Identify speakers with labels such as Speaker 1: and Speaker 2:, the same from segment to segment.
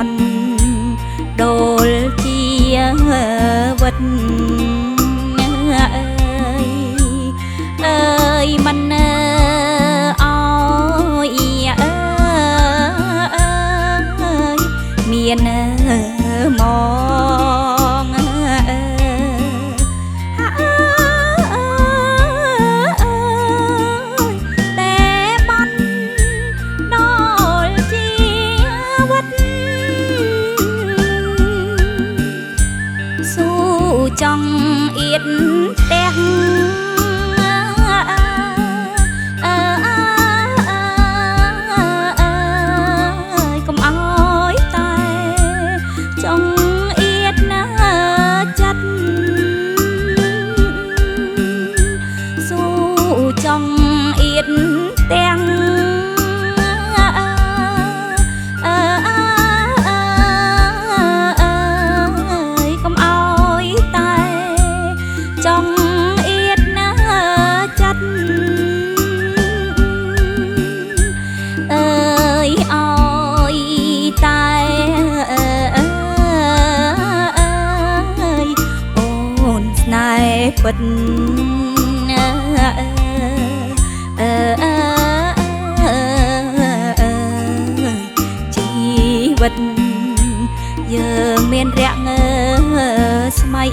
Speaker 1: ន់ដូលជាវត្តអើយមិនអើយមានមកតែបន់ដូលជាវត្តស៊ូចង់អៀតផ្ទះចង់អៀតទាំងកុំអោយតែចង់អៀតណាចិត្តអើយអោយតែអូនស្នេហ៍ពិតជីវិតយើងមានរាក់ស្មៃ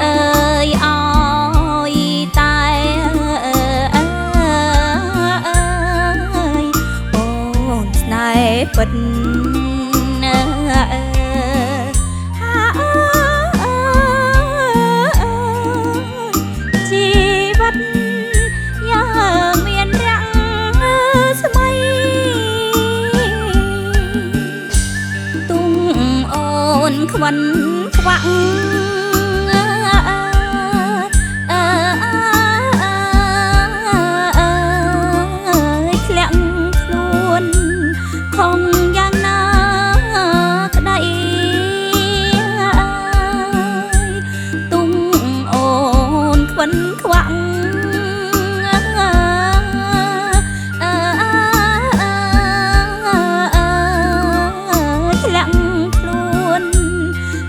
Speaker 1: អើយអើយតែអូនស្នេហ៍ពិតខ្វិនខ្វាក់ធ្លាក់ខ្លួនខំយ៉ាងណាក្ដីទុំអូនខ្វិនខ្វាក់ធ្លាក់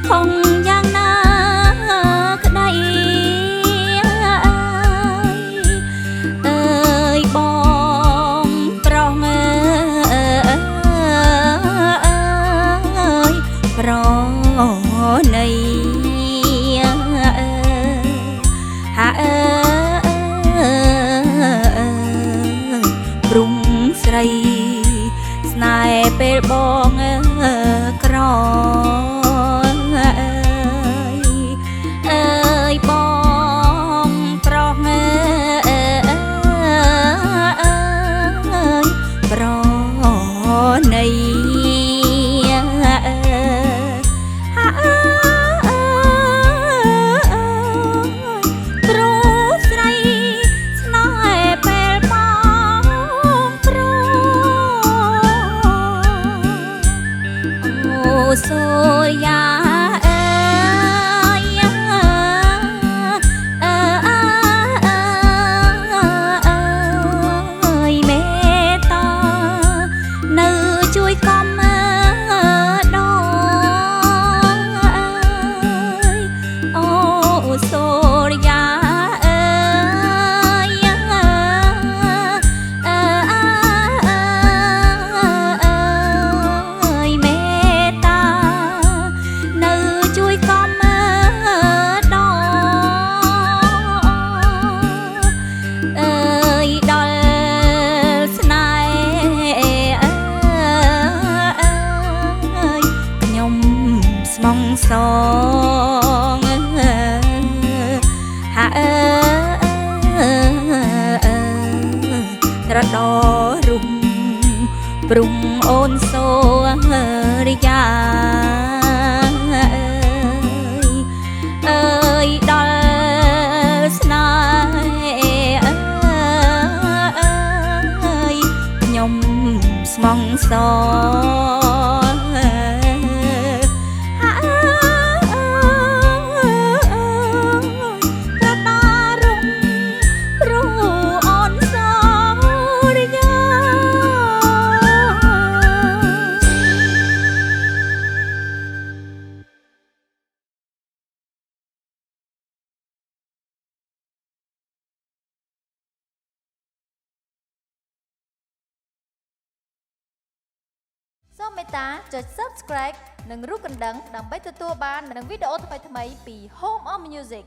Speaker 1: ខំយ៉ាងណាក្ដីអើយបងប្រុសប្រណីហាព្រំស្រីស្នេហ៍ពេលបងក្រប្រណីព្រោះស្រីស្នេហ៍ពេលបងប្រអូសូយ៉ាជួយកំដអូសូរយ៉ាមេតានៅជួយកំដដល់ស្នេហ៍ស្មងសងហាត្រដោរុំព្រំអូនសូរិយាអើយដល់ស្នេហ៍ខ្ញុំស្មងសង
Speaker 2: មេត្តាចុច Subscribe និងរូបកណ្ដឹងដើម្បីទទួលបាននូវវីដេអូថ្មីៗពី Home of Music